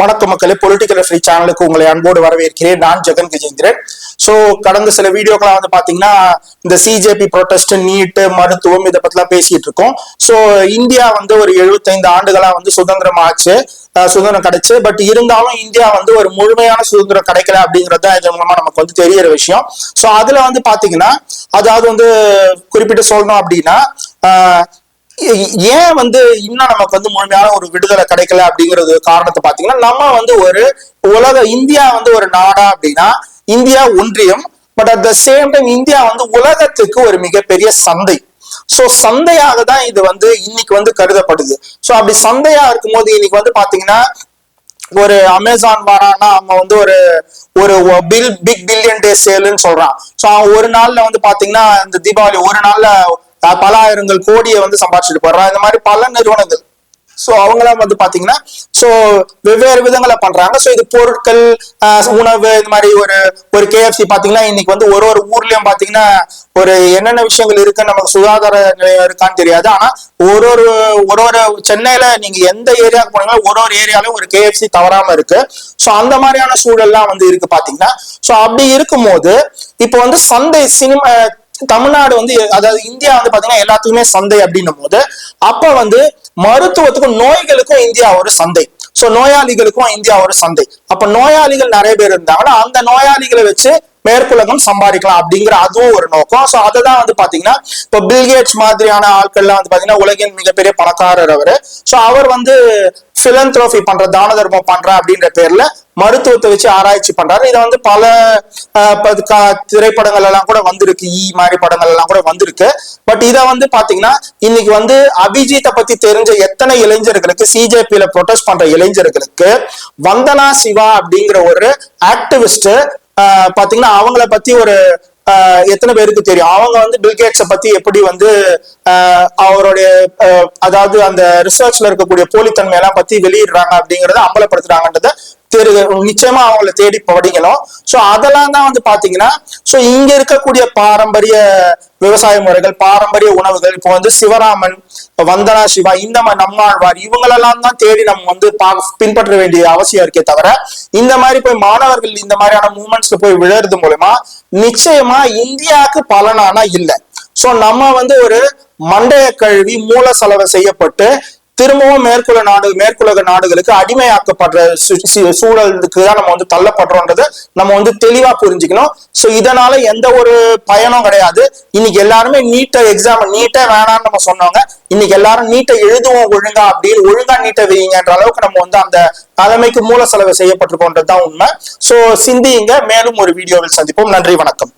வணக்க மக்களே, political free சேனலுக்கு உங்களை அன்போடு வரவேற்கிறேன். நான் ஜெகன் கஜேந்திரன். ஸோ கடந்த சில வீடியோக்கெல்லாம் வந்து பாத்தீங்கன்னா இந்த சிஜேபி ப்ரொடெஸ்ட், நீட்டு, மருத்துவம் இதை பத்திலாம் பேசிட்டு இருக்கோம். ஸோ இந்தியா வந்து ஒரு 75 ஆண்டுகளா வந்து சுதந்திரமாச்சு, சுதந்திரம் கிடைச்சு. பட் இருந்தாலும் இந்தியா வந்து ஒரு முழுமையான சுதந்திரம் கிடைக்கல அப்படிங்கிறது தான் இதன் மூலமா நமக்கு வந்து தெரியற விஷயம். ஸோ அதுல வந்து பாத்தீங்கன்னா அதாவது வந்து குறிப்பிட்டு சொல்லணும் அப்படின்னா ஏன் வந்து இன்னும் நமக்கு வந்து முழுமையான ஒரு விடுதலை கிடைக்கல அப்படிங்கிறது காரணத்தை பாத்தீங்கன்னா, நம்ம வந்து ஒரு இந்தியா வந்து ஒரு நாடா அப்படின்னா இந்தியா ஒன்றியம். But at the same time India வந்து உலகத்துக்கு ஒரு மிகப்பெரிய சந்தை. சோ சந்தையாக தான் இது வந்து இன்னைக்கு வந்து கருதப்படுது. சோ அப்படி சந்தையா இருக்கும்போது இன்னைக்கு வந்து பாத்தீங்கன்னா ஒரு அமேசான் வரான்னா அவங்க வந்து ஒரு ஒரு பிக் பில்லியன் டே சேல்னு சொல்றான். சோ ஒரு நாள்ல வந்து பாத்தீங்கன்னா இந்த தீபாவளி ஒரு நாள்ல பல ஆயிரங்கள் கோடியை வந்து சம்பாதிச்சுட்டு போடுறான். இந்த மாதிரி பல நிறுவனங்கள் சோ அவங்களாம் வந்து பாத்தீங்கன்னா சோ வெவ்வேறு விதங்களை பண்றாங்க. சோ இது பொருட்கள், உணவு, இந்த மாதிரி ஒரு கேஎஃப்சி பாத்தீங்கன்னா இன்னைக்கு வந்து ஒரு ஊர்லயும் பாத்தீங்கன்னா ஒரு என்னென்ன விஷயங்கள் இருக்கு, நமக்கு சுகாதார நிலையம் இருக்கான்னு தெரியாது. ஆனா ஒரு சென்னையில நீங்க எந்த ஏரியாவுக்கு போனீங்களோ ஒரு ஏரியாலையும் ஒரு கேஎஃப்சி தவறாம இருக்கு. சோ அந்த மாதிரியான சூழல்லாம் வந்து இருக்கு பாத்தீங்கன்னா. சோ அப்படி இருக்கும்போது இப்போ வந்து சந்தை சினிமா தமிழ்நாடு வந்து அதாவது இந்தியா வந்து பாத்தீங்கன்னா எல்லாத்துக்குமே சந்தை அப்படின்னும் போது அப்ப வந்து மருத்துவத்துக்கும் நோய்களுக்கும் இந்தியா ஒரு சந்தை. சோ நோயாளிகளுக்கும் இந்தியா ஒரு சந்தை. அப்ப நோயாளிகள் நிறைய பேர் இருந்தாங்கன்னா அந்த நோயாளிகளை வச்சு மேற்குலகம் சம்பாதிக்கலாம் அப்படிங்கிற அதுவும் ஒரு நோக்கம். சோ அததான் வந்து பாத்தீங்கன்னா இப்ப பில்கேட்ஸ் மாதிரியான ஆட்கள்லாம் வந்து பாத்தீங்கன்னா உலகின் மிகப்பெரிய பணக்காரர் அவரு. சோ அவர் வந்து பிலந்த்ரோபி பண்ற, தான தர்மம் பண்ற அப்படின்ற பேர்ல மருத்துவத்தை வச்சு ஆராய்ச்சி பண்றாரு. இதை வந்து பல திரைப்படங்கள் எல்லாம் கூட வந்திருக்கு, மாதிரி படங்கள் எல்லாம் கூட வந்திருக்கு. பட் இதை வந்து பாத்தீங்கன்னா இன்னைக்கு வந்து அபிஜித்தை பத்தி தெரிஞ்ச எத்தனை இளைஞர்களுக்கு, சிஜேபியில ப்ரொடெஸ்ட் பண்ற இளைஞர்களுக்கு வந்தனா சிவா அப்படிங்கிற ஒரு ஆக்டிவிஸ்ட் பாத்தீங்கன்னா அவங்கள பத்தி ஒரு எத்தனை பேருக்கு தெரியும்? அவங்க வந்து பில்கேட்ஸை பத்தி எப்படி வந்து அவருடைய அதாவது அந்த ரிசர்ச்ல இருக்கக்கூடிய போலித்தன்மை எல்லாம் பத்தி வெளியிடுறாங்க அப்படிங்கறத அம்பலப்படுத்துறாங்கன்றத நிச்சயமா அவங்கள தேடி படிக்கணும். சோ அதெல்லாம் தான் வந்து பாத்தீங்கன்னா சோ இங்க இருக்கக்கூடிய பாரம்பரிய விவசாய முறைகள், பாரம்பரிய உணவுகள், இப்போ வந்து சிவராமன், வந்தனா சிவா, இந்த மாதிரி நம்மாழ்வார் இவங்களெல்லாம் தான் தேடி நம்ம வந்து பின்பற்ற வேண்டிய அவசியம் இருக்கே தவிர இந்த மாதிரி போய் மாணவர்கள் இந்த மாதிரியான மூமெண்ட்ஸ்ல போய் விழுறது மூலமா நிச்சயமா இந்தியாவுக்கு பலனானா இல்லை. சோ நம்ம வந்து ஒரு மண்டைய கழுவி மூல செலவு செய்யப்பட்டு திரும்பவும் மேற்குலக நாடுகளுக்கு அடிமையாக்கப்படுற சூழலுக்கு தான் நம்ம வந்து தள்ளப்படுறோன்றதை நம்ம வந்து தெளிவா புரிஞ்சுக்கணும். சோ இதனால எந்த ஒரு பயனும் கிடையாது. இன்னைக்கு எல்லாருமே நீட்டை வேணாம்னு நம்ம சொன்னவங்க இன்னைக்கு எல்லாரும் நீட்டை எழுதுவோம் ஒழுங்கா அப்படின்னு ஒழுங்கா நீட்டை வைங்கன்ற அளவுக்கு நம்ம வந்து அந்த தலைமைக்கு மூல செலவு செய்யப்பட்டிருக்கோன்றதுதான் உண்மை. சோ சிந்திங்க. மேலும் ஒரு வீடியோவில் சந்திப்போம். நன்றி, வணக்கம்.